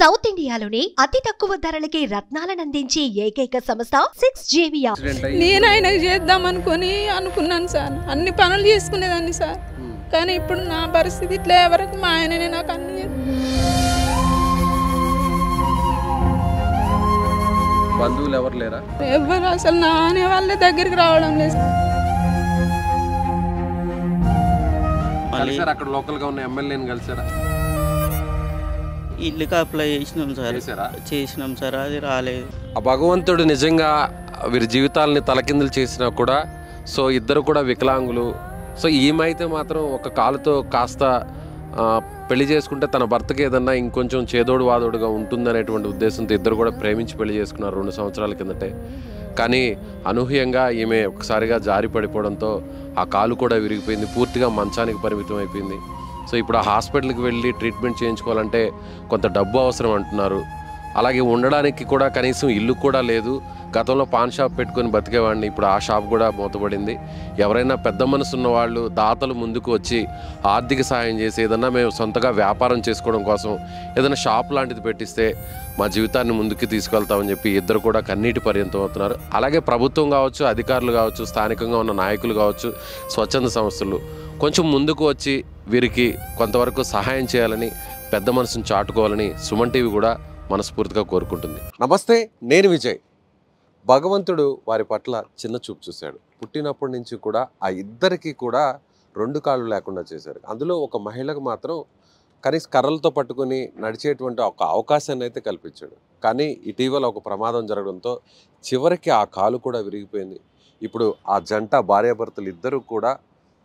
South ఇండియాలోనే అతి తక్కువ ధరలకి రత్నాలనందించే ఏకైక సంస్థ 6JVR. నేను ఆయనకు చేద్దాం అనుకున్నాను సార్. అన్ని పనులు చేసుకునేదాన్ని సార్. కానీ ఇప్పుడు నా పరిస్థితి ఇట్లా ఎవరికి మా ఆయననే నాకు అన్ని బంధువులు ఎవరు లేరా? ఎవరు అసలు నా అనే వాళ్ళ దగ్గరికి రావడం లేదు. అక్కడ లోకల్ గా ఉన్న ఎమ్మెల్యేని కలిసారా? ఇల్లుకి అప్లై చేసినాం సార్. చేసినాం సార్, అది రాలేదు. ఆ భగవంతుడు నిజంగా వీరి జీవితాలని తలకిందులు చేసినా కూడా సో ఇద్దరు కూడా వికలాంగులు. సో ఈమైతే మాత్రం ఒక కాలుతో కాస్త పెళ్లి చేసుకుంటే తన భర్తకి ఏదన్నా ఇంకొంచెం చేదోడు వాదోడుగా ఉంటుందనేటువంటి ఉద్దేశంతో ఇద్దరు కూడా ప్రేమించి పెళ్లి చేసుకున్నారు 2 సంవత్సరాల కిందటే. కానీ అనూహ్యంగా ఈమె ఒకసారిగా జారి పడిపోవడంతో ఆ కాలు కూడా విరిగిపోయింది, పూర్తిగా మంచానికి పరిమితం అయిపోయింది. సో ఇప్పుడు ఆ హాస్పిటల్కి వెళ్ళి ట్రీట్మెంట్ చేయించుకోవాలంటే కొంత డబ్బు అవసరం అంటున్నారు. అలాగే ఉండడానికి కూడా కనీసం ఇల్లు కూడా లేదు. గతంలో పాన్ షాప్ పెట్టుకొని బతికేవాడిని, ఇప్పుడు ఆ షాప్ కూడా మూతపడింది. ఎవరైనా పెద్ద మనసు ఉన్న వాళ్ళు దాతలు ముందుకు వచ్చి ఆర్థిక సహాయం చేసి ఏదన్నా మేము సొంతగా వ్యాపారం చేసుకోవడం కోసం ఏదైనా షాప్ లాంటిది పెట్టిస్తే మా జీవితాన్ని ముందుకు తీసుకెళ్తామని చెప్పి ఇద్దరు కూడా కన్నీటి పర్యంతం అవుతున్నారు. అలాగే ప్రభుత్వం కావచ్చు, అధికారులు కావచ్చు, స్థానికంగా ఉన్న నాయకులు కావచ్చు, స్వచ్ఛంద సంస్థలు కొంచెం ముందుకు వచ్చి వీరికి కొంతవరకు సహాయం చేయాలని, పెద్ద మనసును చాటుకోవాలని సుమన్ టీవీ కూడా మనస్ఫూర్తిగా కోరుకుంటుంది. నమస్తే, నేను విజయ్. భగవంతుడు వారి పట్ల చిన్న చూపు చూశాడు. పుట్టినప్పటి నుంచి కూడా ఆ ఇద్దరికి కూడా 2 కాళ్ళు లేకుండా చేశారు. అందులో ఒక మహిళకు మాత్రం కనీసం కర్రలతో పట్టుకుని నడిచేటువంటి ఒక అవకాశాన్ని అయితే కల్పించాడు. కానీ ఇటీవల ఒక ప్రమాదం జరగడంతో చివరికి ఆ కాలు కూడా విరిగిపోయింది. ఇప్పుడు ఆ జంట భార్యాభర్తలు ఇద్దరు కూడా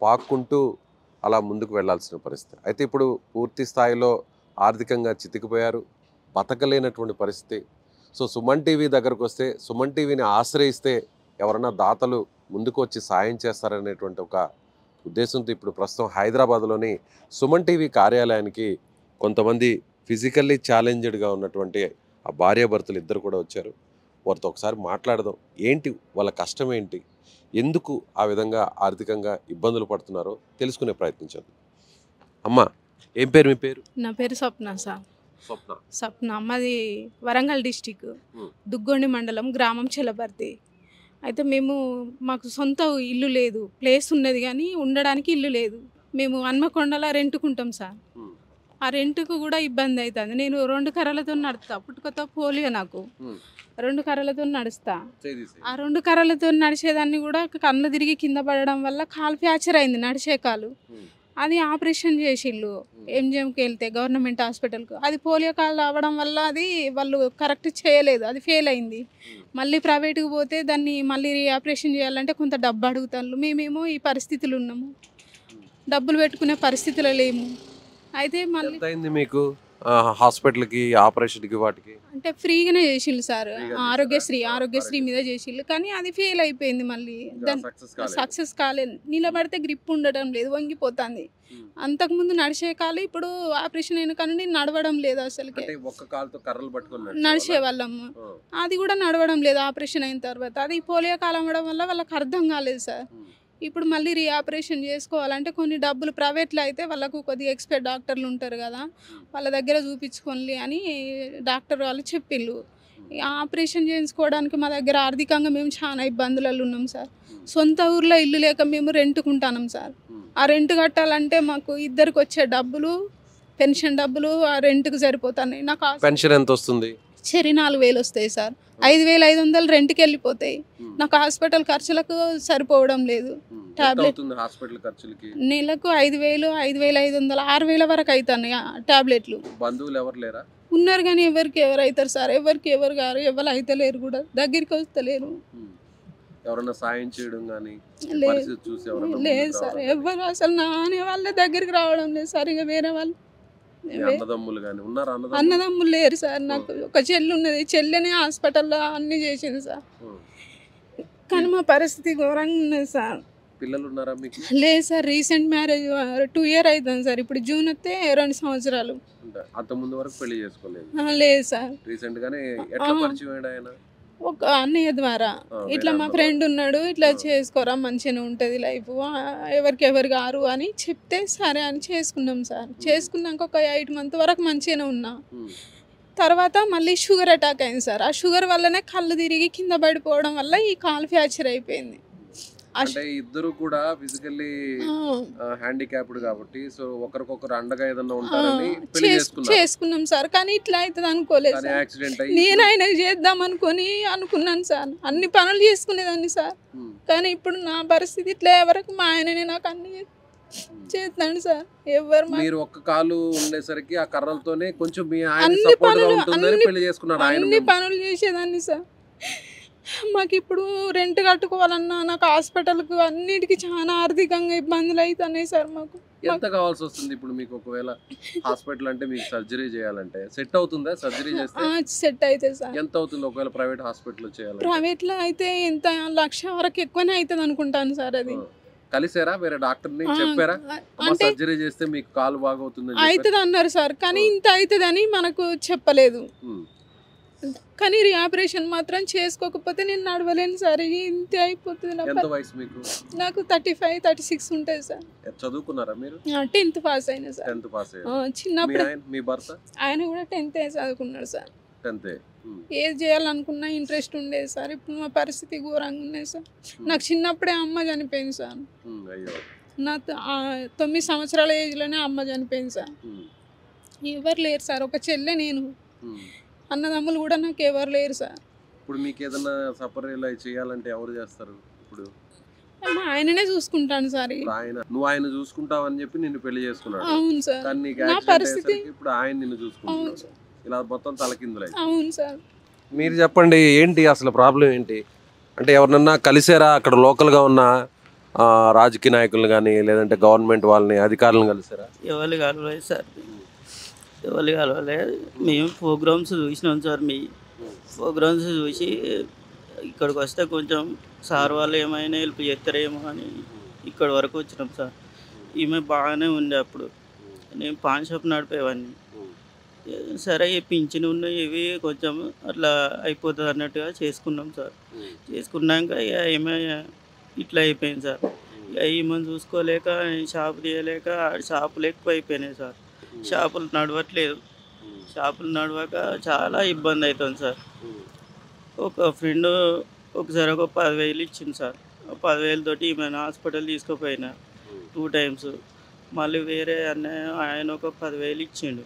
పాక్కుంటూ అలా ముందుకు వెళ్లాల్సిన పరిస్థితి. అయితే ఇప్పుడు పూర్తి స్థాయిలో ఆర్థికంగా చితికిపోయారు, బతకలేనటువంటి పరిస్థితి. సో సుమన్ టీవీ దగ్గరకు వస్తే, సుమన్ టీవీని ఆశ్రయిస్తే ఎవరైనా దాతలు ముందుకు వచ్చి సాయం చేస్తారనేటువంటి ఒక ఉద్దేశంతో ఇప్పుడు ప్రస్తుతం హైదరాబాద్లోని సుమన్ టీవీ కార్యాలయానికి కొంతమంది ఫిజికల్లీ ఛాలెంజ్డ్గా ఉన్నటువంటి ఆ భార్యాభర్తలు ఇద్దరు కూడా వచ్చారు. వారితో ఒకసారి మాట్లాడదాం. ఏంటి వాళ్ళ కష్టం ఏంటి, ఎందుకు ఆ విధంగా ఆర్థికంగా ఇబ్బందులు పడుతున్నారో తెలుసుకునే ప్రయత్నించారు. అమ్మ, ఏం పేరు మీ పేరు? నా పేరు స్వప్న సార్. స్వప్న. మాది వరంగల్ డిస్టిక్, దుగ్గొండి మండలం, గ్రామం చెలపర్తి. అయితే మాకు సొంత ఇల్లు లేదు, ప్లేస్ ఉన్నది కానీ ఉండడానికి ఇల్లు లేదు. మేము హన్మకొండలో రెంట్కుంటాం సార్. ఆ రెంట్కు కూడా ఇబ్బంది అవుతుంది. నేను 2 కర్రలతో నడుస్తా, పుట్టుకతో పోలియో నాకు. 2 కర్రలతో నడుస్తా. ఆ 2 కర్రలతో నడిచేదాన్ని కూడా కళ్ళు తిరిగి కింద పడడం వల్ల కాలు ఫ్రాక్చర్ అయింది, నడిచే కాలు. అది ఆపరేషన్ చేసిళ్ళు ఎంజిఎంకి వెళ్తే, గవర్నమెంట్ హాస్పిటల్కు. అది పోలియో కాలు అవ్వడం వల్ల అది వాళ్ళు కరెక్ట్ చేయలేదు, అది ఫెయిల్ అయింది. మళ్ళీ ప్రైవేట్కి పోతే దాన్ని మళ్ళీ ఆపరేషన్ చేయాలంటే కొంత డబ్బు అడుగుతాను. మేమేమో ఈ పరిస్థితులు ఉన్నాము, డబ్బులు పెట్టుకునే పరిస్థితులు లేము. అయితే మళ్ళీ మీకు హాస్పిటల్కి, ఆపరేషన్కి వాటికి అంటే ఫ్రీగానే చేసిళ్ళు సార్. ఆరోగ్యశ్రీ మీద చేసిళ్ళు, కానీ అది ఫెయిల్ అయిపోయింది. మళ్ళీ దాన్ని సక్సెస్ కాలేదు. నిలబడితే గ్రిప్ ఉండడం లేదు, వంగిపోతుంది. అంతకుముందు నడిచే కాలు ఇప్పుడు ఆపరేషన్ అయిన కానీ నడవడం లేదు. అసలుకి నడిచే వాళ్ళము, అది కూడా నడవడం లేదు ఆపరేషన్ అయిన తర్వాత. అది పోలియో కాలం అవ్వడం వల్ల వాళ్ళకి అర్థం కాలేదు సార్. ఇప్పుడు మళ్ళీ రీఆపరేషన్ చేసుకోవాలంటే కొన్ని డబ్బులు, ప్రైవేట్లో అయితే వాళ్ళకు కొద్దిగా ఎక్స్పర్ట్ డాక్టర్లు ఉంటారు కదా, వాళ్ళ దగ్గర చూపించుకోండి అని డాక్టర్ వాళ్ళు చెప్పిళ్ళు. ఆపరేషన్ చేయించుకోవడానికి మా దగ్గర ఆర్థికంగా మేము చాలా ఇబ్బందులలో ఉన్నాం సార్. సొంత ఊర్లో ఇల్లు లేక మేము రెంట్కుంటాం సార్. ఆ రెంట్ కట్టాలంటే మాకు ఇద్దరికి వచ్చే డబ్బులు, పెన్షన్ డబ్బులు ఆ రెంట్కి సరిపోతున్నాయి. నాకు పెన్షన్ ఎంత వస్తుంది? 4,000 వస్తాయి సార్. 5,500 రెంట్కి వెళ్ళిపోతాయి. నాకు హాస్పిటల్ ఖర్చులకు సరిపోవడం లేదు. టాబ్లెట్ నెలకు 5,000, 5,500, 6,000 వరకు అవుతున్నాయి టాబ్లెట్లు. బంధువులు ఎవరు లేరా? ఉన్నారు కానీ ఎవరికి ఎవరు అవుతారు సార్. ఎవరికి ఎవరు గారు ఎవరు అయితే లేరు, కూడా దగ్గరికి వస్తలేరు. ఎవరైనా సాయం చేయడం కానీ లేదు సార్. ఎవరు అసలు నా అనే వాళ్ళ దగ్గరికి రావడం లేదు సార్. ఇక వేరే వాళ్ళు అన్నదమ్ములు లేరు సార్. నాకు ఒక చెల్లి ఉన్నది, చెల్లెనే హాస్పిటల్లో అన్ని చేసింది సార్. కానీ మా పరిస్థితి ఘోరంగా ఉన్నది సార్. పిల్లలు ఉన్నారా మీకు? లేదు సార్, రీసెంట్ మ్యారేజ్ 2 years అవుతుంది సార్. ఇప్పుడు జూన్ వస్తే 2 సంవత్సరాలు. అంతకుముందు వరకు పెళ్లి చేసుకోలేదు? లేదు సార్. రీసెంట్ గానే ఎట్లా పరిచయం అయ్యాడు ఆయన? ఒక అన్నయ్య ద్వారా ఇట్లా మా ఫ్రెండ్ ఉన్నాడు, ఇట్లా చేసుకోరా మంచిగానే ఉంటుంది లైఫ్, ఎవరికి ఎవరు గారు అని చెప్తే సరే అని చేసుకున్నాం సార్. చేసుకున్నాక ఒక 8 months వరకు మంచిగానే ఉన్నా. తర్వాత మళ్ళీ షుగర్ అటాక్ అయింది సార్. ఆ షుగర్ వల్లనే కళ్ళు తిరిగి కింద పడిపోవడం వల్ల ఈ కాలు ఫ్రాక్చర్ అయిపోయింది. అంటే ఇద్దరు కూడా ఫిజికల్లీ హ్యాండిక్యాప్డ్ కాబట్టి సో ఒకరికొకరు అండగా ఏదన్నా ఉంటారని పెళ్లి చేసుకున్నాం సార్. కానీ ఇట్లా అవుతుంది అనుకోలేదు సార్. యాక్సిడెంట్ నేను ఆయనకు చేద్దాం అనుకున్నాను సార్. అన్ని పనులు చేసుకునేదాన్ని సార్. కానీ ఇప్పుడు నా పరిస్థితి ఇట్లా ఎవరికి మా ఆయననే నాకు అన్ని చేస్తాను సార్. ఎవరు మీరు ఒక్క కాలు ఉండేసరికి ఆ కర్రలతోనే కొంచెం మీ ఆయన సపోర్ట్ గా ఉంటుందని పెళ్లి చేసుకున్నారు. అన్ని పనులు చేసేదాన్ని సార్. మాకు ఇప్పుడు రెంట్ కట్టుకోవాలన్నా నాకు హాస్పిటల్కు అన్నిటికీ చాలా ఆర్థికంగా ఇబ్బందులు అవుతున్నాయి సార్. మాకు ఎంత కావాల్సి వస్తుంది ఇప్పుడు మీకు? ఒకవేళ హాస్పిటల్ అంటే మీకు సర్జరీ చేయాలంటే సెట్ అవుతుందా? సర్జరీ చేస్తే సెట్ అయితే సార్ ఎంత అవుతుంది? ఒకవేళ ప్రైవేట్ హాస్పిటల్ చేయాలి, ప్రైవేట్ లో అయితే ఎంత 1,00,000 వరకు ఎక్కువనే అవుతుంది అనుకుంటాను సార్. అది కలిసారా వేరే డాక్టర్ ని చెప్పారా? సర్జరీ చేస్తే మీకు కాలు బాగవుతుంది అవుతుంది అన్నారు సార్. కానీ ఇంత అవుతుందని మనకు చెప్పలేదు. కానీ ఆపరేషన్ మాత్రం చేసుకోకపోతే నేను నడవలేను సార్. ఇంతే అయిపోతుంది. నాకు 35, 36 ఉంటుంది సార్. చదువుకున్నారా మీరు? 10th పాస్ అయినా సార్. చిన్నప్పుడు మీ భర్త ఆయన కూడా 10th చదువుకున్నాడు సార్. 10th ఏది చేయాలనుకున్నా ఇంట్రెస్ట్ ఉండేది సార్. ఇప్పుడు మా పరిస్థితి ఘోరంగా ఉన్నది సార్. నాకు చిన్నప్పుడే అమ్మ చనిపోయింది సార్. నా 9 సంవత్సరాల ఏజ్లోనే అమ్మ చనిపోయింది సార్. ఎవరు లేరు సార్. ఒక చెల్లె, నేను, అన్నదమ్ములు కూడా నాకు ఎవరు లేరు సార్. ఇప్పుడు మీకు ఏదైనా సపరేలా చేయాలంటే ఎవరు చేస్తారు? ఇప్పుడు మా ఆయననే చూసుకుంటాను సార్. నువ్వు ఆయన చూసుకుంటావని చెప్పి నిన్ను పెళ్లి చేసుకున్నాడు. అవును సార్. నా పరిస్థితి ఇప్పుడు ఆయన నిన్ను చూసుకుంటున్నాడు. ఇలా మొత్తం తలకిందులై. అవును సార్. మీరు చెప్పండి, ఏంటి అసలు ప్రాబ్లం ఏంటి? అంటే ఎవరినన్నా కలిసారా? అక్కడ లోకల్గా ఉన్న రాజకీయ నాయకులను కానీ లేదంటే గవర్నమెంట్ వాళ్ళని, అధికారులను కలిసారా? ఎవరు కలవలేదు సార్. ఎవరు కలవలేదు. మేము ప్రోగ్రామ్స్ చూసినాం సార్. మీ ప్రోగ్రామ్స్ చూసి ఇక్కడికి వస్తే కొంచెం సార్ వాళ్ళు ఏమైనా హెల్ప్ చేస్తారేమో అని ఇక్కడి వరకు వచ్చినాం సార్. ఈమె బాగానే ఉండే అప్పుడు. నేను పాన్ షాప్ నడిపేవాడిని. సరే ఈ పింఛన్ ఉన్నాయి ఇవి కొంచెం అట్లా అయిపోతుంది అన్నట్టుగా చేసుకున్నాం సార్. చేసుకున్నాక ఇక ఏమే ఇట్లా అయిపోయింది సార్. ఇక ఈమెను చూసుకోలేక షాపు తీయలేక షాపులు ఎక్కువ అయిపోయినాయి సార్. షాపులు నడవట్లేదు. షాపులు నడవక చాలా ఇబ్బంది అవుతుంది సార్. ఒక ఫ్రెండ్ ఒకసారి ఒక 10,000 ఇచ్చింది సార్. 10,000 తోటి ఈమెను హాస్పిటల్ తీసుకుపోయినా 2 times. మళ్ళీ వేరే ఆయన ఒక 10,000 ఇచ్చిండు.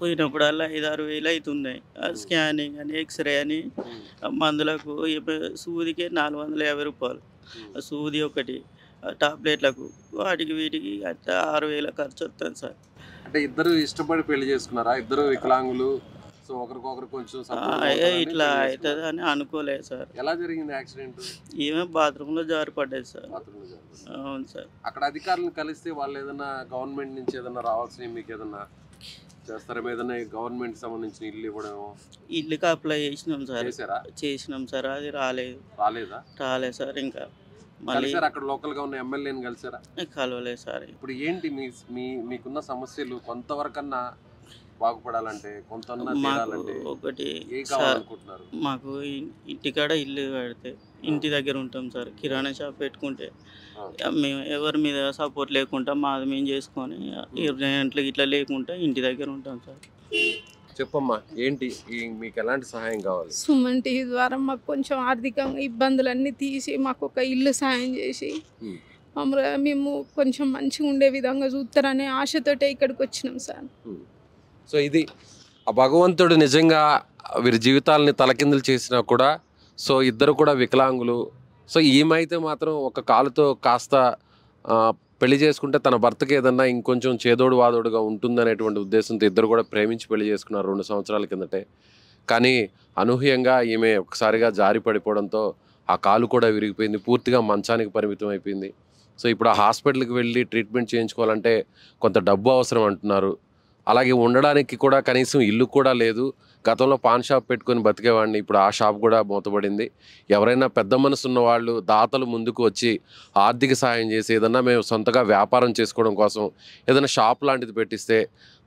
పోయినప్పుడల్లా 5-6 వేలు అవుతున్నాయి. స్కానింగ్ అని, ఎక్స్రే అని, మందులకు సూదికే 450 రూపాయలు. సూది ఒకటి, టాబ్లెట్లకు, వాటికి వీటికి అట్లా 6,000 ఖర్చు వస్తుంది సార్. అంటే ఇద్దరు ఇష్టపడి పెళ్లి చేసుకున్నారా? ఇద్దరు వికలాంగులు, సో ఒకరికొకరు కొంచెం ఇట్లా అవుతుంది అని అనుకోలేదు సార్. ఎలా జరిగింది యాక్సిడెంట్? ఏమో బాత్రూంలో జారిపడ్డది సార్. అవును సార్. అక్కడ అధికారులను కలిస్తే వాళ్ళు ఏదైనా గవర్నమెంట్ నుంచి ఏదైనా రావాల్సినవి మీకు ఏదైనా చేస్తారా? ఏదైనా గవర్నమెంట్ సంబంధించిన ఇల్లు ఇవ్వడం? ఇల్లుకి అప్లై చేసినాం సార్. చేసినాం సార్. అది రాలేదు సార్. ఇంకా మళ్ళీ అక్కడ లోకల్ గా ఉన్న ఎమ్మెల్యేని కలిసారా? కలవలేదు సార్. ఇప్పుడు ఏంటి మీకున్న సమస్యలు కొంతవరకన్నా బాగుపడాలంటే, ఒకటి మాకు ఇంటికాడ ఇల్లు కడితే ఇంటి దగ్గర ఉంటాం సార్. కిరాణా షాప్ పెట్టుకుంటే మేము ఎవరి మీద సపోర్ట్ లేకుండా మాది మేము చేసుకొని రెంట్లకి ఇట్లా లేకుండా ఇంటి దగ్గర ఉంటాం సార్. చెప్పమ్మా, ఏంటి మీకు ఎలాంటి సహాయం కావాలి? సుమన్ టీవీ ద్వారా మాకు కొంచెం ఆర్థికంగా ఇబ్బందులన్నీ తీసి మాకు ఒక ఇల్లు సాయం చేసి మేము కొంచెం మంచిగా ఉండే విధంగా చూస్తారనే ఆశతోటే ఇక్కడికి వచ్చినాం సార్. సో ఇది ఆ భగవంతుడు నిజంగా వీరి జీవితాలని తలకిందులు చేసినా కూడా, సో ఇద్దరు కూడా వికలాంగులు. సో ఈమెయితే మాత్రం ఒక కాలుతో కాస్త పెళ్లి చేసుకుంటే తన భర్తకి ఏదన్నా ఇంకొంచెం చేదోడు వాదోడుగా ఉంటుందనేటువంటి ఉద్దేశంతో ఇద్దరు కూడా ప్రేమించి పెళ్లి చేసుకున్నారు 2 సంవత్సరాల కిందటే. కానీ అనూహ్యంగా ఈమె ఒకసారిగా జారి పడిపోవడంతో ఆ కాలు కూడా విరిగిపోయింది, పూర్తిగా మంచానికి పరిమితం అయిపోయింది. సో ఇప్పుడు ఆ హాస్పిటల్కి వెళ్ళి ట్రీట్మెంట్ చేయించుకోవాలంటే కొంత డబ్బు అవసరం అంటున్నారు. అలాగే ఉండడానికి కూడా కనీసం ఇల్లు కూడా లేదు. గతంలో పాన్ షాప్ పెట్టుకొని బతికేవాడిని, ఇప్పుడు ఆ షాప్ కూడా మూతపడింది. ఎవరైనా పెద్ద మనసు ఉన్న వాళ్ళు, దాతలు ముందుకు వచ్చి ఆర్థిక సహాయం చేసి ఏదన్నా మేము సొంతగా వ్యాపారం చేసుకోవడం కోసం ఏదైనా షాప్ లాంటిది పెట్టిస్తే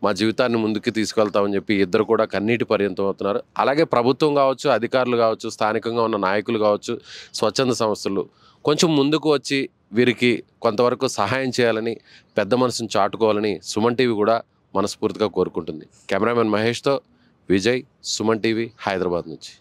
మా జీవితాన్ని ముందుకు తీసుకెళ్తామని చెప్పి ఇద్దరు కూడా కన్నీటి పర్యంతం అవుతున్నారు. అలాగే ప్రభుత్వం కావచ్చు, అధికారులు కావచ్చు, స్థానికంగా ఉన్న నాయకులు కావచ్చు, స్వచ్ఛంద సంస్థలు కొంచెం ముందుకు వచ్చి వీరికి కొంతవరకు సహాయం చేయాలని, పెద్ద మనసును చాటుకోవాలని సుమన్ టీవీ కూడా మనస్ఫూర్తిగా కోరుకుంటుంది. కెమెరామెన్ మహేష్తో విజయ్, సుమన్ టీవీ, హైదరాబాద్ నుంచి.